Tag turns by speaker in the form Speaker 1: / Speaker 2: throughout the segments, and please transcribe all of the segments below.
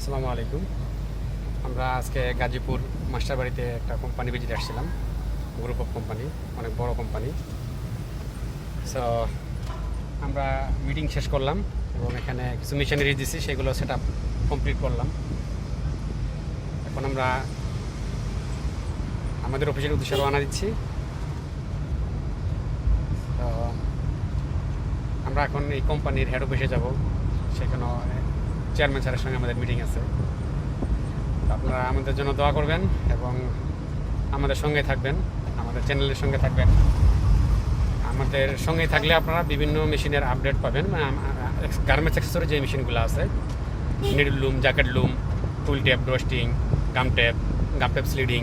Speaker 1: আসসালামু আলাইকুম। আমরা আজকে গাজীপুর মাস্টারবাড়িতে একটা কোম্পানি ভিজিট আসছিলাম, গ্রুপ অফ কোম্পানি, অনেক বড় কোম্পানি। সো আমরা মিটিং শেষ করলাম এবং এখানে কিছু মেশিনারি দিছি, সেগুলো সেট আপ কমপ্লিট করলাম। এখন আমরা আমাদের অফিসের উদ্দেশ্যে রওনা দিচ্ছি। তো আমরা এখন এই কোম্পানির হেড অফিসে যাব, সেখানে চেয়ারম্যান স্যারের সঙ্গে আমাদের মিটিং আছে। আপনারা আমাদের জন্য দোয়া করবেন এবং আমাদের সঙ্গে থাকবেন, আমাদের চ্যানেলের সঙ্গে থাকবেন। আমাদের সঙ্গে থাকলে আপনারা বিভিন্ন মেশিনের আপডেট পাবেন। গার্মেন্টস অ্যাক্সেসরি যে মেশিনগুলো আছে, নিডল লুম, জ্যাকেট লুম, ফুল টেপ, রোস্টিং, গাম টেপ স্লিডিং,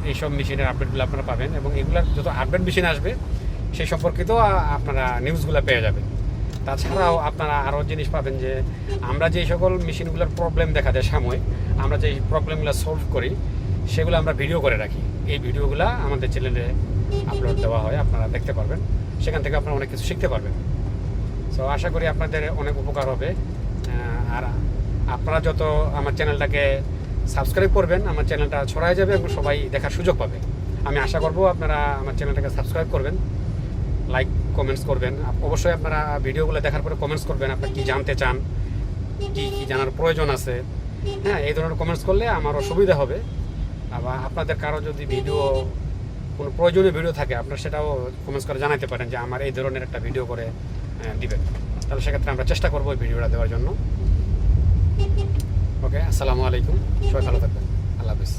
Speaker 1: এইসব মেশিনের আপডেটগুলো আপনারা পাবেন এবং এগুলোর যত আপডেট মেশিন আসবে সেই সম্পর্কিত আপনারা নিউজগুলো পেয়ে যাবেন। তাছাড়াও আপনারা আরও জিনিস পাবেন যে আমরা যেই সকল মেশিনগুলোর প্রবলেম দেখা যায় সাময়িক, আমরা যেই প্রবলেমগুলো সলভ করি সেগুলো আমরা ভিডিও করে রাখি। এই ভিডিওগুলো আমাদের চ্যানেলে আপলোড দেওয়া হয়, আপনারা দেখতে পারবেন, সেখান থেকে আপনারা অনেক কিছু শিখতে পারবেন। সো আশা করি আপনাদের অনেক উপকার হবে। আর আপনারা যত আমার চ্যানেলটাকে সাবস্ক্রাইব করবেন, আমার চ্যানেলটা ছড়ায় যাবে এবং সবাই দেখার সুযোগ পাবে। আমি আশা করব আপনারা আমার চ্যানেলটাকে সাবস্ক্রাইব করবেন, লাইক কমেন্টস করবেন। অবশ্যই আপনারা ভিডিওগুলো দেখার পরে কমেন্টস করবেন, আপনারা কী জানতে চান, কী জানার প্রয়োজন আছে। এই ধরনের কমেন্টস করলে আমারও সুবিধা হবে। আবার আপনাদের কারো যদি কোনো প্রয়োজনীয় ভিডিও থাকে, আপনারা সেটাও কমেন্টস করে জানাতে পারেন যে আমার এই ধরনের একটা ভিডিও করে দিবেন। তাহলে সেক্ষেত্রে আমরা চেষ্টা করবো এই ভিডিওটা দেওয়ার জন্য। ওকে, আসসালামু আলাইকুম, সবাই ভালো থাকবেন, আল্লাহ হাফিজ।